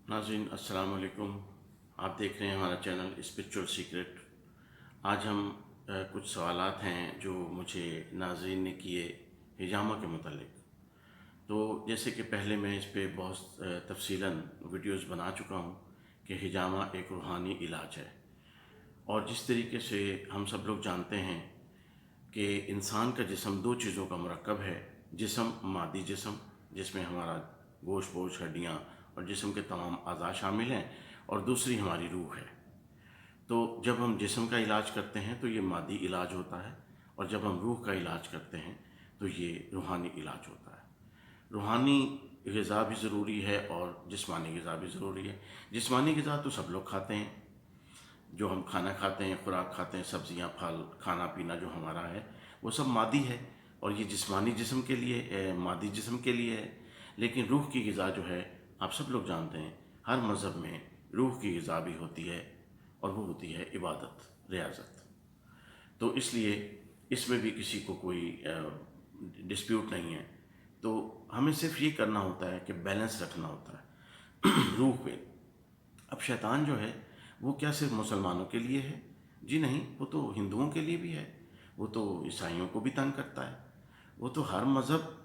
नाज़रीन अस्सलाम वालेकुम। आप देख रहे हैं हमारा चैनल स्पिरिचुअल सीक्रेट। आज हम कुछ सवालात हैं जो मुझे नाज़रीन ने किए हिजामा के मुतालिक। तो जैसे कि पहले मैं इस पे बहुत तफसीलन वीडियोस बना चुका हूँ कि हिजामा एक रूहानी इलाज है। और जिस तरीके से हम सब लोग जानते हैं कि इंसान का जिस्म दो चीज़ों का मरकब है। जिस्म मादी जिस्म, जिसमें हमारा गोश्त पोश हड्डियाँ और जिस्म के तमाम अज़ा शामिल हैं, और दूसरी हमारी रूह है। तो जब हम जिस्म का इलाज करते हैं तो ये मादी इलाज होता है, और जब हम रूह का इलाज करते हैं तो ये रूहानी इलाज होता है। रूहानी ग़िज़ा भी ज़रूरी है और जिस्मानी ग़िज़ा भी ज़रूरी है। जिस्मानी ग़िज़ा तो सब लोग खाते हैं, जो हम खाना खाते हैं, खुराक खाते हैं, सब्ज़ियाँ, फल, खाना पीना जो हमारा है वो सब मादी है, और ये जिस्मानी जिस्म के लिए, मादी जिस्म के लिए है। लेकिन रूह की ग़िज़ा जो है, आप सब लोग जानते हैं, हर मज़हब में रूह की ग़िज़ा भी होती है, और वो होती है इबादत, रियाज़त। तो इसलिए इसमें भी किसी को कोई डिस्प्यूट नहीं है। तो हमें सिर्फ ये करना होता है कि बैलेंस रखना होता है रूह पे। अब शैतान जो है वो क्या सिर्फ मुसलमानों के लिए है? जी नहीं, वो तो हिंदुओं के लिए भी है, वो तो ईसाइयों को भी तंग करता है, वो तो हर मज़हब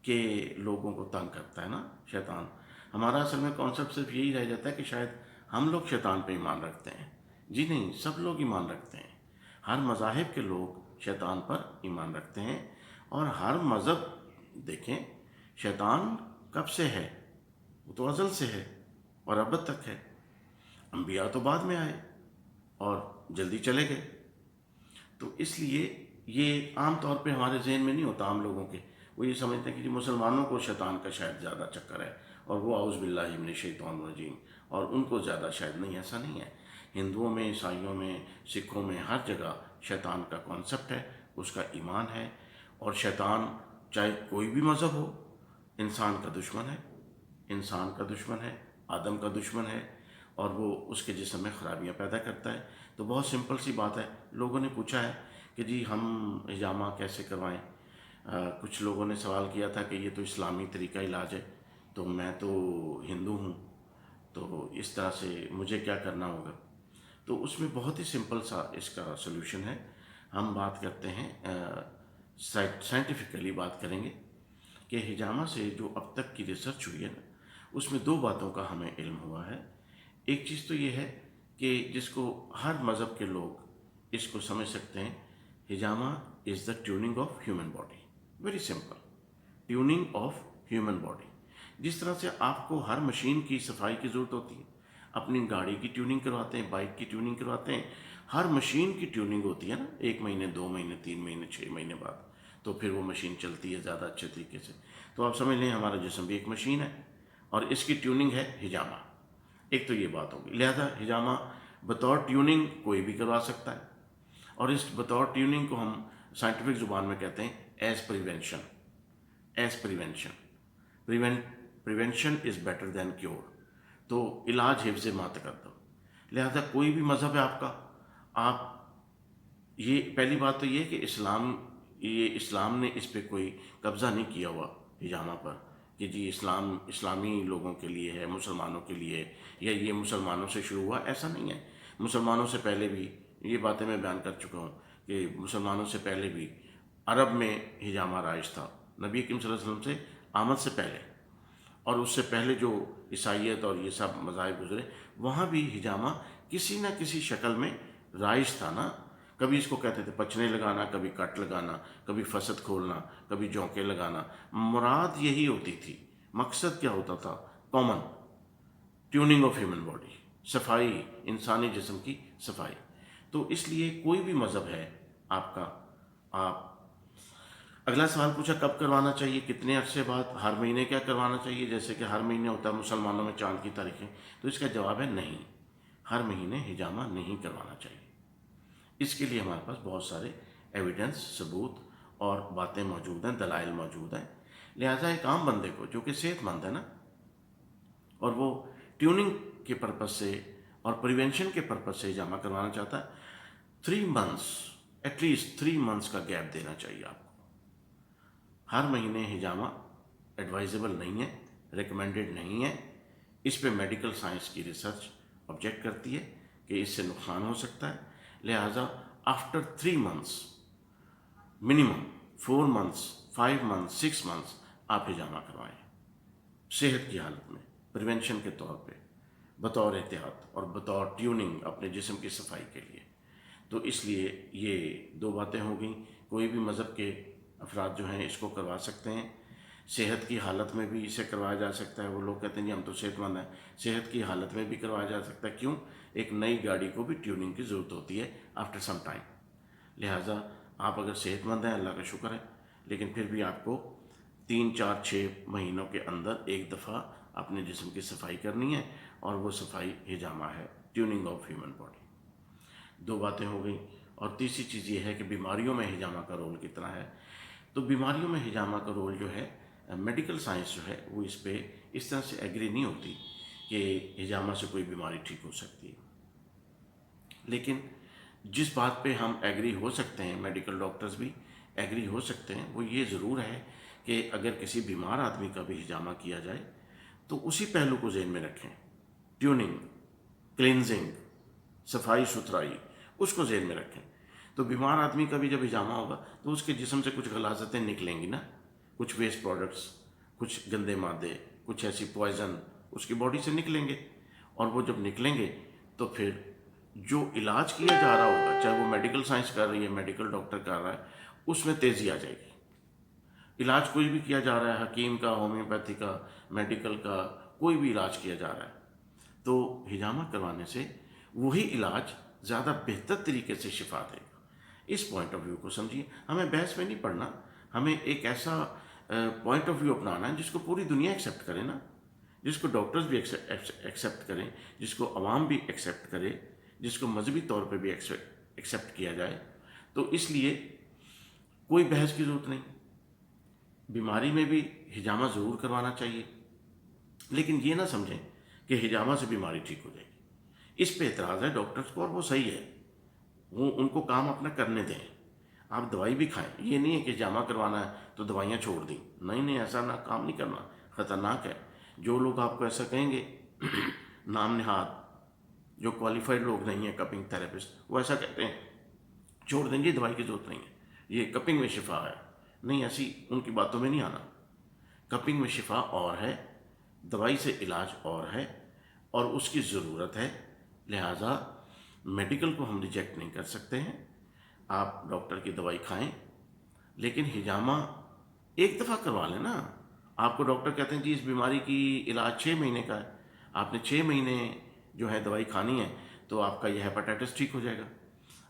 के लोगों को तंग करता है ना शैतान। हमारा असल में कॉन्सेप्ट सिर्फ यही रह जाता है कि शायद हम लोग शैतान पे ईमान रखते हैं। जी नहीं, सब लोग ईमान रखते हैं। हर मज़ाहिब के लोग शैतान पर ईमान रखते हैं, और हर मज़हब देखें, शैतान कब से है? वो तो अज़ल से है और अब तक है। अंबिया तो बाद में आए और जल्दी चले गए। तो इसलिए ये आम तौर पे हमारे जहन में नहीं होता आम लोगों के। वो ये समझते हैं कि जी मुसलमानों को शैतान का शायद ज़्यादा चक्कर है, और वो औज़ बिल्लाहि मिनश शैतानिर रजीम, और उनको ज़्यादा शायद नहीं। ऐसा नहीं है। हिंदुओं में, ईसाइयों में, सिखों में, हर जगह शैतान का कॉन्सेप्ट है, उसका ईमान है। और शैतान चाहे कोई भी मज़हब हो, इंसान का दुश्मन है, इंसान का दुश्मन है, आदम का दुश्मन है, और वो उसके जिस्म में ख़राबियाँ पैदा करता है। तो बहुत सिंपल सी बात है। लोगों ने पूछा है कि जी हम हिजामा कैसे करवाएं। कुछ लोगों ने सवाल किया था कि ये तो इस्लामी तरीका इलाज है, तो मैं तो हिंदू हूँ, तो इस तरह से मुझे क्या करना होगा? तो उसमें बहुत ही सिंपल सा इसका सलूशन है। हम बात करते हैं, साइंटिफिकली बात करेंगे कि हिजामा से जो अब तक की रिसर्च हुई है ना, उसमें दो बातों का हमें इल्म हुआ है। एक चीज़ तो ये है कि जिसको हर मज़हब के लोग इसको समझ सकते हैं, हिजामा is the tuning of human body. Very simple, tuning of human body. जिस तरह से आपको हर मशीन की सफाई की ज़रूरत होती है, अपनी गाड़ी की ट्यूनिंग करवाते हैं, बाइक की ट्यूनिंग करवाते हैं, हर मशीन की ट्यूनिंग होती है ना, 1 महीने, 2 महीने, 3 महीने, 6 महीने बाद, तो फिर वो मशीन चलती है ज़्यादा अच्छे तरीके से। तो आप समझ लें हमारा जिस्म भी एक मशीन है, और इसकी ट्यूनिंग है हिजामा। एक तो ये बात होगी। लिहाजा हिजामा बतौर ट्यूनिंग कोई भी करवा सकता है, और इस बतौर ट्यूनिंग को हम साइंटिफिक ज़ुबान में कहते हैं age prevention. Age prevention, prevent prevention is better than cure. तो इलाज हिफ्ज़ मा तक़द्दम। लिहाजा कोई भी मज़हब है आपका, आप, ये पहली बात तो ये है कि इस्लाम ने इस पे कोई कब्ज़ा नहीं किया हुआ हिजामा पर, कि जी इस्लाम इस्लामी लोगों के लिए है, मुसलमानों के लिए, या ये मुसलमानों से शुरू हुआ, ऐसा नहीं है। मुसलमानों से पहले भी ये बातें मैं बयान कर चुका हूँ कि मुसलमानों से पहले भी अरब में हिजामा राइज था, नबी करीम सल्लल्लाहु अलैहि वसल्लम से आमद से पहले, और उससे पहले जो ईसाइयत और ये सब मज़ाहिब गुजरे, वहाँ भी हिजामा किसी न किसी शक्ल में राइज था ना। कभी इसको कहते थे पचने लगाना, कभी कट लगाना, कभी फसद खोलना, कभी जौंके लगाना। मुराद यही होती थी। मकसद क्या होता था? Common, tuning of human body, सफाई, इंसानी जिस्म की सफाई। तो इसलिए कोई भी मज़हब है आपका, आप, अगला सवाल पूछा कब करवाना चाहिए, कितने अरसे बाद, हर महीने क्या करवाना चाहिए? जैसे कि हर महीने होता है मुसलमानों में चांद की तारीखें, तो इसका जवाब है नहीं, हर महीने हिजामा नहीं करवाना चाहिए। इसके लिए हमारे पास बहुत सारे एविडेंस, सबूत और बातें मौजूद हैं, दलाइल मौजूद हैं। लिहाजा एक आम बंदे को जो कि सेहतमंद है ना, और वो ट्यूनिंग के पर्पज़ से और प्रिवेंशन के पर्पज़ से हिजामा करवाना चाहता है, 3 मंथ्स, एटलीस्ट 3 मंथ्स का गैप देना चाहिए आपको। हर महीने हिजामा एडवाइजेबल नहीं है, रिकमेंडेड नहीं है। اس پہ میڈیکل سائنس کی ریسرچ آبجیکٹ کرتی ہے کہ اس سے نقصان ہو سکتا ہے، لہٰذا after 3 months minimum 4 months 5 months 6 months آپ ہجامہ کروائیں، صحت کی حالت میں پریونشن کے طور پہ، بطور احتیاط اور بطور ٹیوننگ اپنے جسم کی صفائی کے لیے۔ تو اس لیے یہ 2 باتیں ہو گئیں، کوئی بھی مذہب کے افراد جو ہیں اس کو کروا سکتے ہیں، صحت کی حالت میں بھی اسے کروایا جا سکتا ہے۔ وہ لوگ کہتے ہیں جی ہم تو صحت مند ہیں، صحت کی حالت میں بھی کروایا جا سکتا ہے۔ کیوں؟ ایک نئی گاڑی کو بھی ٹیوننگ کی ضرورت ہوتی ہے آفٹر سم ٹائم، لہٰذا آپ اگر صحت مند ہیں، اللہ کا شکر ہے، لیکن پھر بھی آپ کو 3 4 6 مہینوں کے اندر ایک دفعہ اپنے جسم کی صفائی کرنی ہے، اور وہ صفائی ہجامہ ہے، ٹیوننگ آف ہیومن باڈی۔ 2 باتیں ہو گئیں، اور تیسری چیز یہ ہے کہ بیماریوں میں ہجامہ کا رول کتنا ہے۔ تو بیماریوں میں ہجامہ کا رول جو ہے، میڈیکل سائنس جو ہے وہ اس پہ اس طرح سے ایگری نہیں ہوتی کہ ہجامہ سے کوئی بیماری ٹھیک ہو سکتی ہے، لیکن جس بات پہ ہم ایگری ہو سکتے ہیں، میڈیکل ڈاکٹرز بھی ایگری ہو سکتے ہیں، وہ یہ ضرور ہے کہ اگر کسی بیمار آدمی کا بھی ہجامہ کیا جائے تو اسی پہلو کو ذہن میں رکھیں، ٹیوننگ، کلینزنگ، صفائی ستھرائی، اس کو ذہن میں رکھیں۔ تو بیمار آدمی کا بھی جب ہجامہ ہوگا تو اس کے جسم سے کچھ غلاظتیں نکلیں گی نا، کچھ ویسٹ پروڈکٹس، کچھ گندے مادے، کچھ ایسی پوائزن اس کی باڈی سے نکلیں گے، اور وہ جب نکلیں گے تو پھر جو علاج کیا جا رہا ہوگا، چاہے وہ میڈیکل سائنس کر رہی ہے، میڈیکل ڈاکٹر کر رہا ہے، اس میں تیزی آ جائے گی۔ علاج کوئی بھی کیا جا رہا ہے، حکیم کا، ہومیوپیتھی کا، میڈیکل کا، کوئی بھی علاج کیا جا رہا ہے، تو ہجامہ کروانے سے وہی علاج زیادہ بہتر طریقے سے شفا دے گا۔ اس پوائنٹ آف ویو کو سمجھیے، ہمیں بحث میں نہیں پڑھنا، ہمیں ایک ایسا پوائنٹ آف ویو اپنانا ہے جس کو پوری دنیا ایکسیپٹ کرے نا، جس کو ڈاکٹرز بھی ایکسیپٹ کریں، جس کو عوام بھی ایکسیپٹ کرے، جس کو مذہبی طور پہ بھی ایکسیپٹ کیا جائے۔ تو اس لیے کوئی بحث کی ضرورت نہیں، بیماری میں بھی ہجامہ ضرور کروانا چاہیے، لیکن یہ نہ سمجھیں کہ ہجامہ سے بیماری ٹھیک ہو جائے گی۔ اس پہ اعتراض ہے ڈاکٹرز کو، اور وہ صحیح ہے، وہ ان کو کام اپنا کرنے دیں۔ آپ دوائی بھی کھائیں، یہ نہیں ہے کہ ہجامہ کروانا ہے تو دوائیاں چھوڑ دیں، نہیں، ایسا نہ کام نہیں کرنا، خطرناک ہے۔ جو لوگ آپ کو ایسا کہیں گے نام نہاد، جو کوالیفائڈ لوگ نہیں ہیں، کپنگ تھراپسٹ، وہ ایسا کہتے ہیں چھوڑ دیں گے، دوائی کی ضرورت نہیں ہے، یہ کپنگ میں شفا ہے، نہیں، ایسی ان کی باتوں میں نہیں آنا۔ کپنگ میں شفا اور ہے، دوائی سے علاج اور ہے، اور اس کی ضرورت ہے، لہٰذا میڈیکل کو ہم ریجیکٹ نہیں کر سکتے ہیں۔ آپ ڈاکٹر کی دوائی کھائیں، لیکن ہجامہ ایک دفعہ کروا لیں نا۔ آپ کو ڈاکٹر کہتے ہیں جی اس بیماری کی علاج 6 مہینے کا ہے، آپ نے 6 مہینے جو ہے دوائی کھانی ہے، تو آپ کا یہ ہیپاٹائٹس ٹھیک ہو جائے گا،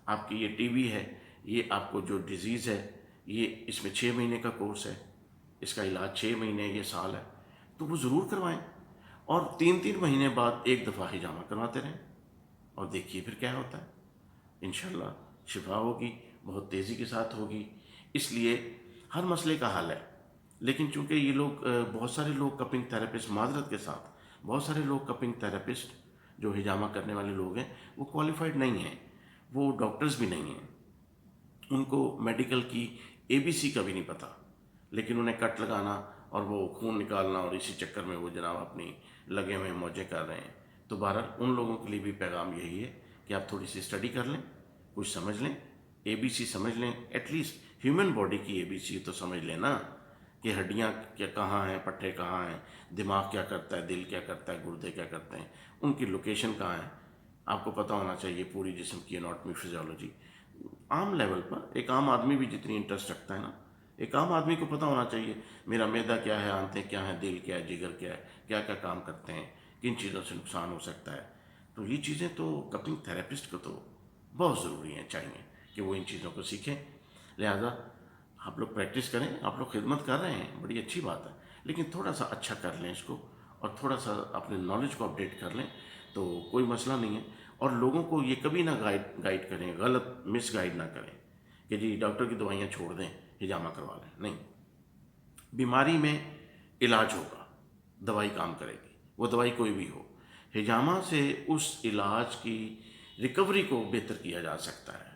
آپ کی یہ ٹی بی ہے، یہ آپ کو جو ڈیزیز ہے، یہ اس میں 6 مہینے کا کورس ہے، اس کا علاج 6 مہینے، یہ سال ہے، تو وہ ضرور کروائیں، اور 3 مہینے بعد ایک دفعہ ہجامہ کرواتے رہیں، اور دیکھیے پھر کیا ہوتا ہے۔ انشاءاللہ شفا ہوگی، بہت تیزی کے ساتھ ہوگی۔ اس لیے ہر مسئلے کا حل ہے، لیکن چونکہ یہ لوگ بہت سارے لوگ کپنگ تھراپسٹ، معذرت کے ساتھ بہت سارے لوگ کپنگ تھراپسٹ جو ہجامہ کرنے والے لوگ ہیں، وہ کوالیفائڈ نہیں ہیں، وہ ڈاکٹرز بھی نہیں ہیں، ان کو میڈیکل کی ABC کا بھی نہیں پتہ، لیکن انہیں کٹ لگانا اور وہ خون نکالنا، اور اسی چکر میں وہ جناب اپنی لگے ہوئے موجیں کر رہے ہیں۔ تو بہرحال ان لوگوں کے لیے بھی پیغام یہی ہے کہ آپ تھوڑی سی اسٹڈی کر لیں، کچھ سمجھ لیں، ABC سمجھ لیں، ایٹ لیسٹ ہیومن باڈی کی ABC تو سمجھ لیں نا، کہ ہڈیاں کیا کہاں ہیں، پٹھے کہاں ہیں، دماغ کیا کرتا ہے، دل کیا کرتا ہے، گردے کیا کرتے ہیں، ان کی لوکیشن کہاں ہے، آپ کو پتہ ہونا چاہیے پوری جسم کی اناٹمی، فزیولوجی۔ عام لیول پر ایک عام آدمی بھی جتنی انٹرسٹ رکھتا ہے نا، ایک عام آدمی کو پتہ ہونا چاہیے میرا معدہ کیا ہے، آنتیں کیا ہیں، دل کیا ہے، جگر کیا ہے، کیا کیا کام کرتے ہیں، کن چیزوں سے نقصان ہو سکتا ہے۔ تو یہ چیزیں تو کپنگ تھراپسٹ کو تو بہت ضروری ہیں، چاہیے کہ وہ ان چیزوں کو سیکھیں۔ لہذا آپ لوگ پریکٹس کریں، آپ لوگ خدمت کر رہے ہیں، بڑی اچھی بات ہے، لیکن تھوڑا سا اچھا کر لیں اس کو، اور تھوڑا سا اپنے نالج کو اپڈیٹ کر لیں تو کوئی مسئلہ نہیں ہے۔ اور لوگوں کو یہ کبھی نہ گائیڈ کریں، غلط مس گائیڈ نہ کریں کہ جی ڈاکٹر کی دوائیاں چھوڑ دیں، ہجامہ کروا لیں، نہیں، بیماری میں علاج ہوگا، دوائی کام کرے گی، وہ دوائی کوئی بھی ہو، ہجامہ سے اس علاج کی ریکوری کو بہتر کیا جا سکتا ہے۔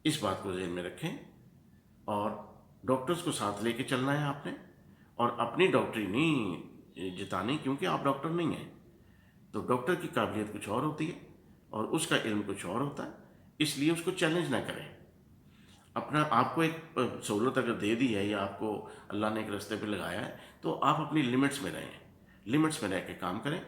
اس بات کو ذہن میں رکھیں، اور ڈاکٹرز کو ساتھ لے کے چلنا ہے آپ نے، اور اپنی ڈاکٹری نہیں जितानी, क्योंकि आप डॉक्टर नहीं हैं। तो डॉक्टर की काबिलियत कुछ और होती है और उसका इल्म कुछ और होता है, इसलिए उसको चैलेंज ना करें। अपना आपको एक सहूलत अगर दे दी है या आपको अल्लाह ने एक रास्ते पे लगाया है, तो आप अपनी लिमिट्स में रहें, लिमिट्स में रह के काम करें।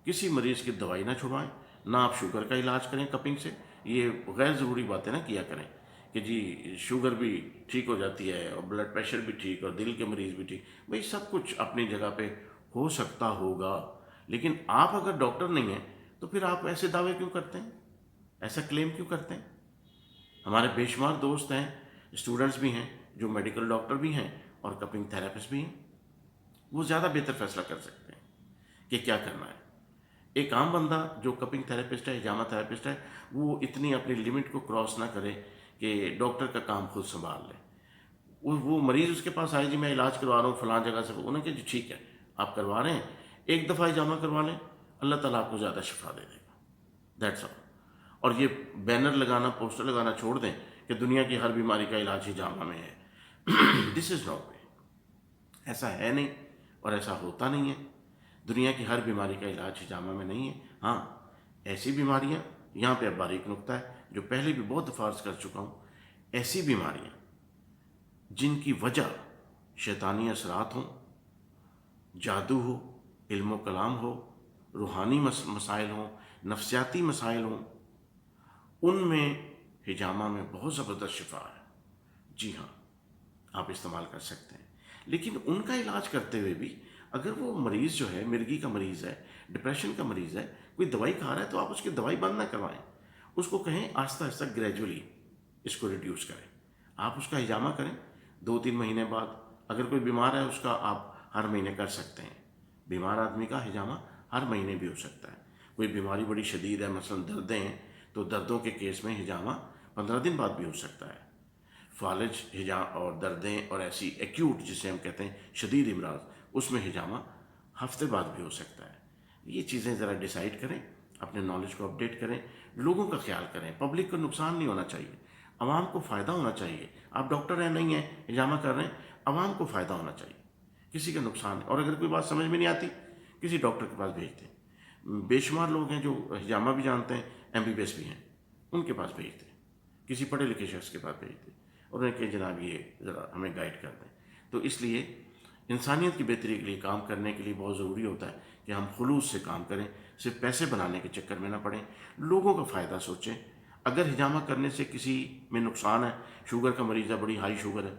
किसी मरीज़ की दवाई ना छुड़वाएं, ना आप शुगर का इलाज करें कपिंग से। ये गैर ज़रूरी बातें ना किया करें कि जी शुगर भी ठीक हो जाती है और ब्लड प्रेशर भी ठीक और दिल के मरीज़ भी ठीक। भाई सब कुछ अपनी जगह पे हो सकता होगा, लेकिन आप अगर डॉक्टर नहीं हैं तो फिर आप ऐसे दावे क्यों करते हैं, ऐसा क्लेम क्यों करते हैं? हमारे बेशुमार दोस्त हैं, स्टूडेंट्स भी हैं जो मेडिकल डॉक्टर भी हैं और कपिंग थेरेपिस्ट भी हैं। वो ज़्यादा बेहतर फैसला कर सकते हैं कि क्या करना है। एक आम बंदा जो कपिंग थेरेपिस्ट है, हिजामा थेरेपिस्ट है, वो इतनी अपनी लिमिट को क्रॉस ना करे कि डॉक्टर का काम खुद संभाल ले। वो मरीज़ उसके पास आए, जी मैं इलाज करवा रहा हूँ फलां जगह से, उन्होंने कहा जी ठीक है आप करवा रहे हैं, एक दफ़ा हिजामा करवा लें, अल्लाह ताला आपको ज़्यादा शिफा दे देगा, दैट्स ऑल। और ये बैनर लगाना, पोस्टर लगाना छोड़ दें कि दुनिया की हर बीमारी का इलाज हिजामा में है। दिस इज़ नॉट वे, ऐसा है नहीं और ऐसा होता नहीं है। दुनिया की हर बीमारी का इलाज हिजामा में नहीं है। हाँ, ऐसी बीमारियाँ, यहाँ पे अब बारीक नुक्ता है जो पहले भी बहुत दफ़ा अर्ज़ कर चुका हूँ, ऐसी बीमारियाँ जिनकी वजह शैतानी असरात हों, जादू हो, इल्म कलाम हो, रूहानी मसाइल हों, नफ्सियाती मसाइल हों, उनमें हिजामा में बहुत ज़बरदस्त शिफा है। जी हाँ, आप इस्तेमाल कर सकते हैं। लेकिन उनका इलाज करते हुए भी अगर वो मरीज़ जो है, मिर्गी का मरीज़ है, डिप्रेशन का मरीज़ है, कोई दवाई खा रहा है, तो आप उसकी दवाई बंद ना करवाएं। उसको कहें आहिस्ता आहिस्ता ग्रेजुअली इसको रिड्यूस करें। आप उसका हिजामा करें 2-3 महीने बाद। अगर कोई बीमार है उसका आप हर महीने कर सकते हैं। बीमार आदमी का हिजामा हर महीने भी हो सकता है। कोई बीमारी बड़ी शदीद है, मसलन दर्दें हैं, तो दर्दों के केस में हिजामा 15 दिन बाद भी हो सकता है। फालिज हिजामा और दर्दें और ऐसी एक्यूट जिसे हम कहते हैं शदीद इमराज, उसमें हिजामा हफ्ते बाद भी हो सकता है। ये चीज़ें ज़रा डिसाइड करें, अपने नॉलेज को अपडेट करें, लोगों का ख्याल करें। पब्लिक को नुकसान नहीं होना चाहिए, आवाम को फ़ायदा होना चाहिए। आप डॉक्टर हैं नहीं हैं, हिजामा कर रहे हैं, आवाम को फ़ायदा होना चाहिए, किसी का नुकसान है। और अगर कोई बात समझ में नहीं आती, किसी डॉक्टर के पास भेज दें। बेशुमार लोग हैं जो हिजामा भी जानते हैं, MBBS भी हैं, उनके पास भेज दें, किसी पढ़े लिखे शख्स के पास भेज दें और उन्हें कहें जनाब ये ज़रा हमें गाइड कर दें। तो इसलिए इंसानियत की बेहतरी के लिए काम करने के लिए बहुत ज़रूरी होता है कि हम खुलूस से काम करें, सिर्फ पैसे बनाने के चक्कर में ना पड़ें, लोगों का फ़ायदा सोचें। अगर हिजामा करने से किसी में नुकसान है, शुगर का मरीज़ है, बड़ी हाई शुगर है,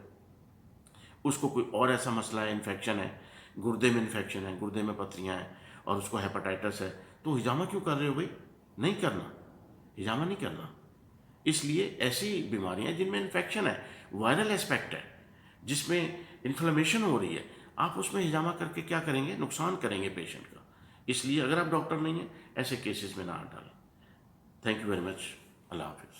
उसको कोई और ऐसा मसला है, इन्फेक्शन है, गुर्दे में इन्फेक्शन है, गुर्दे में पथरियाँ हैं और उसको हेपेटाइटिस है, तो हिजामा क्यों कर रहे हो भाई? नहीं करना, हिजामा नहीं करना। इसलिए ऐसी बीमारियां जिनमें इन्फेक्शन है, वायरल एस्पेक्ट है, जिसमें इन्फ्लेमेशन हो रही है, आप उसमें हिजामा करके क्या करेंगे? नुकसान करेंगे पेशेंट का। इसलिए अगर आप डॉक्टर नहीं हैं, ऐसे केसेस में ना हाथ डालें। Thank you very much. अल्लाह हाफिज़।